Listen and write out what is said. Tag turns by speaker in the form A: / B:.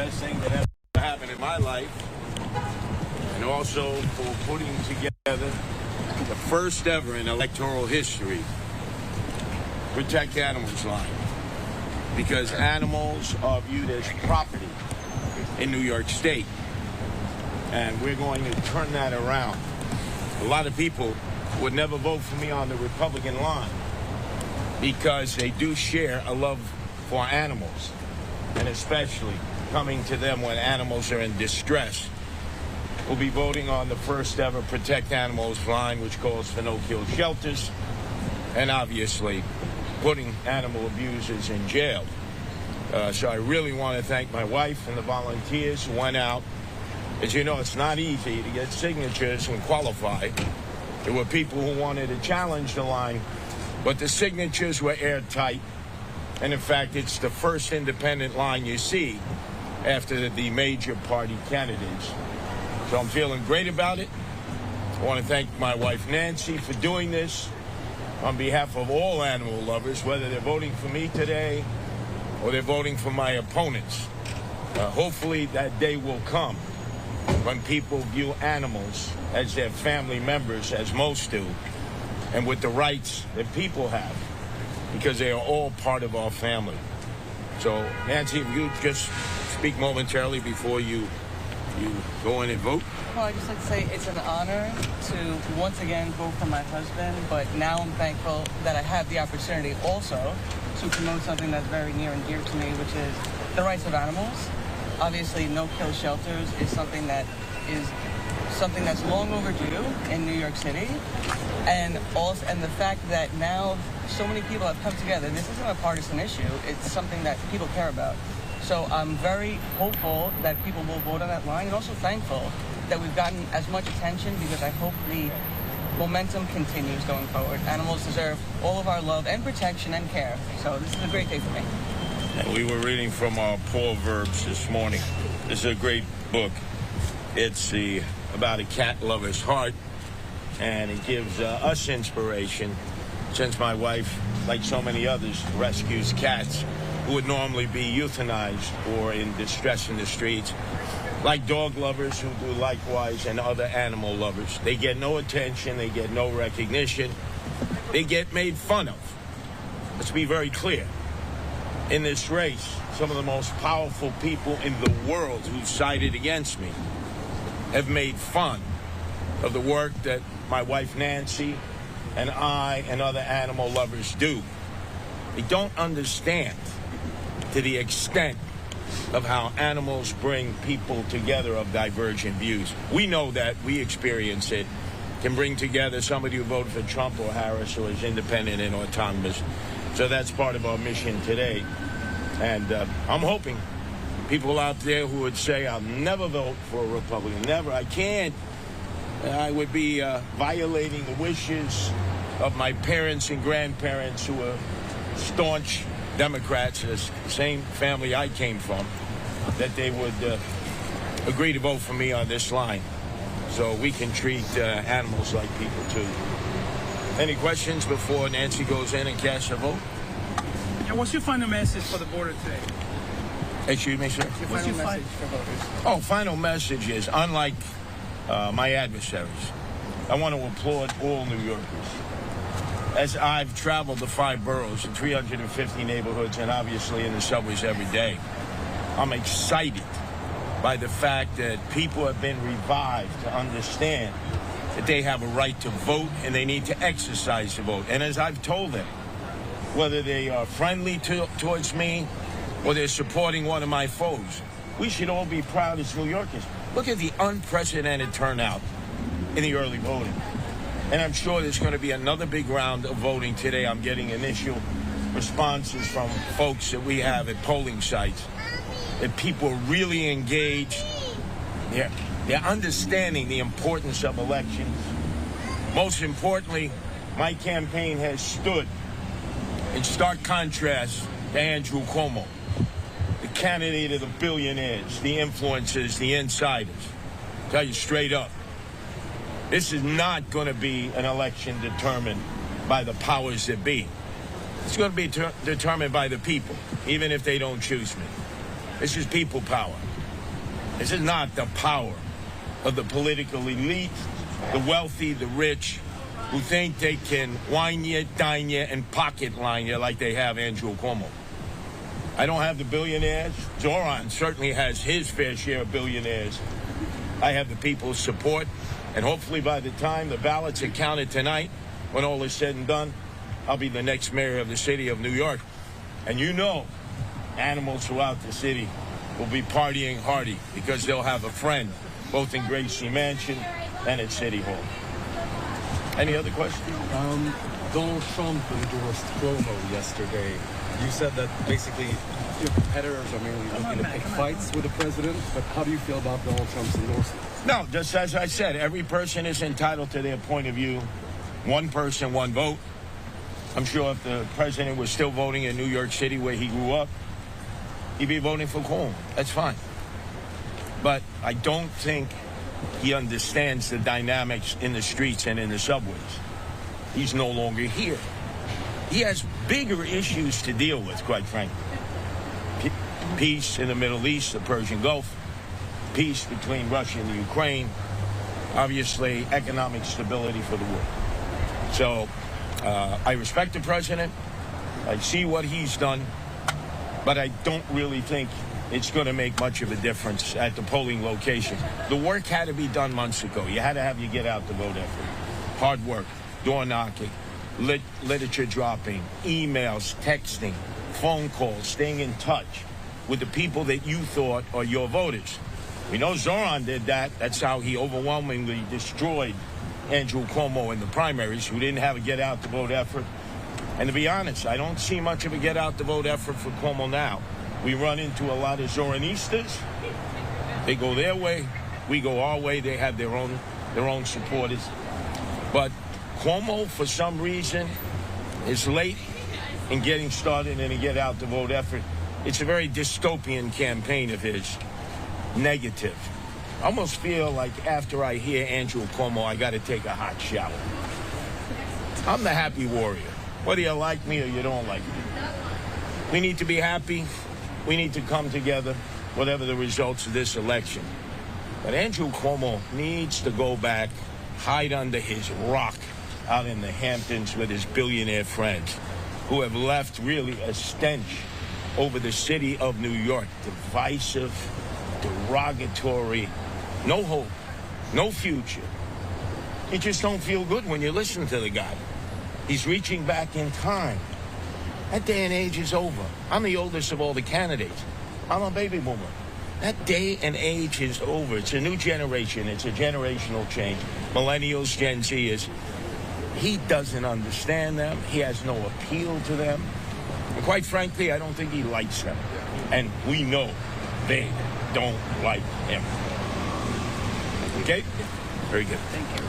A: best thing that ever happened in my life, and also for putting together the first ever in electoral history Protect Animals line, because animals are viewed as property in New York State, and we're going to turn that around. A lot of people would never vote for me on the Republican line because they do share a love for animals, and especially coming to them when animals are in distress. We'll be voting on the first ever Protect Animals line, which calls for no-kill shelters, and obviously putting animal abusers in jail. So I really want to thank my wife and the volunteers who went out. As you know, it's not easy to get signatures and qualify. There were people who wanted to challenge the line, but the signatures were airtight. And in fact, it's the first independent line you see after the major party candidates. So I'm feeling great about it. I want to thank my wife, Nancy, for doing this on behalf of all animal lovers, whether they're voting for me today or they're voting for my opponents. Hopefully that day will come when people view animals as their family members, as most do, and with the rights that people have, because they are all part of our family. So, Nancy, if you just speak momentarily before you go in and vote.
B: Well, I'd just like to say it's an honor to once again vote for my husband, but now I'm thankful that I have the opportunity also to promote something that's very near and dear to me, which is the rights of animals. Obviously, no-kill shelters is something that's long overdue in New York City, and the fact that now so many people have come together. This isn't a partisan issue. It's something that people care about. So I'm very hopeful that people will vote on that line, and also thankful that we've gotten as much attention, because I hope the momentum continues going forward. Animals deserve all of our love and protection and care. So this is a great day for me.
A: And we were reading from our Proverbs this morning. This is a great book. It's about a cat lover's heart, and it gives us inspiration, since my wife, like so many others, rescues cats who would normally be euthanized or in distress in the streets, like dog lovers who do likewise, and other animal lovers. They get no attention, they get no recognition, they get made fun of. Let's be very clear. In this race, some of the most powerful people in the world who sided against me have made fun of the work that my wife Nancy and I and other animal lovers do. They don't understand to the extent of how animals bring people together of divergent views. We know that, we experience it, can bring together somebody who voted for Trump or Harris or is independent and autonomous. So that's part of our mission today. And I'm hoping people out there who would say, I'll never vote for a Republican, never, I can't. I would be violating the wishes of my parents and grandparents who are staunch Democrats, the same family I came from, that they would agree to vote for me on this line so we can treat animals like people too. Any questions before Nancy goes in and casts her vote?
C: And what's your final message for the voter today?
A: Excuse me, sir?
B: What's your final message for voters?
A: Oh, final message is, unlike my adversaries, I want to applaud all New Yorkers. As I've traveled the 5 boroughs and 350 neighborhoods, and obviously in the subways every day, I'm excited by the fact that people have been revived to understand that they have a right to vote and they need to exercise the vote. And as I've told them, whether they are friendly towards me or they're supporting one of my foes, we should all be proud as New Yorkers. Look at the unprecedented turnout in the early voting. And I'm sure there's going to be another big round of voting today. I'm getting initial responses from folks that we have at polling sites, that people are really engaged. They're understanding the importance of elections. Most importantly, my campaign has stood in stark contrast to Andrew Cuomo, the candidate of the billionaires, the influencers, the insiders. I'll tell you straight up, this is not going to be an election determined by the powers that be. It's going to be determined by the people, even if they don't choose me. This is people power. This is not the power of the political elite, the wealthy, the rich, who think they can wine you, dine you, and pocket line you like they have Andrew Cuomo. I don't have the billionaires. Zoran certainly has his fair share of billionaires. I have the people's support, and hopefully by the time the ballots are counted tonight, when all is said and done, I'll be the next mayor of the city of New York. And you know, animals throughout the city will be partying hardy because they'll have a friend, both in Gracie Mansion and at City Hall. Any other questions?
D: Donald Trump endorsed Cuomo yesterday. You said that basically your competitors are mainly looking to pick fights with the president, but how do you feel about Donald Trump's endorsement?
A: No, just as I said, every person is entitled to their point of view. One person, one vote. I'm sure if the president was still voting in New York City where he grew up, he'd be voting for Cuomo. That's fine. But I don't think he understands the dynamics in the streets and in the subways. He's no longer here. He has bigger issues to deal with, quite frankly. Peace in the Middle East, the Persian Gulf, peace between Russia and Ukraine, obviously economic stability for the world. So I respect the president. I see what he's done, but I don't really think it's going to make much of a difference at the polling location. The work had to be done months ago. You had to have your get out the vote effort. Hard work, door knocking, literature dropping, emails, texting, phone calls, staying in touch with the people that you thought are your voters. We know Zoran did that. That's how he overwhelmingly destroyed Andrew Cuomo in the primaries, who didn't have a get out the vote effort. And to be honest, I don't see much of a get out the vote effort for Cuomo now. We run into a lot of Zoranistas. They go their way, we go our way. They have their own supporters. But Cuomo, for some reason, is late in getting started in a get out the vote effort. It's a very dystopian campaign of his, negative. I almost feel like after I hear Andrew Cuomo, I got to take a hot shower. I'm the happy warrior, whether you like me or you don't like me. We need to be happy. We need to come together, whatever the results of this election. But Andrew Cuomo needs to go back, hide under his rock out in the Hamptons with his billionaire friends, who have left really a stench over the city of New York. Divisive, derogatory, no hope, no future. You just don't feel good when you listen to the guy. He's reaching back in time. That day and age is over. I'm the oldest of all the candidates. I'm a baby boomer. That day and age is over. It's a new generation. It's a generational change. Millennials, Gen Zers. He doesn't understand them. He has no appeal to them. And quite frankly, I don't think he likes them. And we know they don't like him. Okay? Very good.
C: Thank you.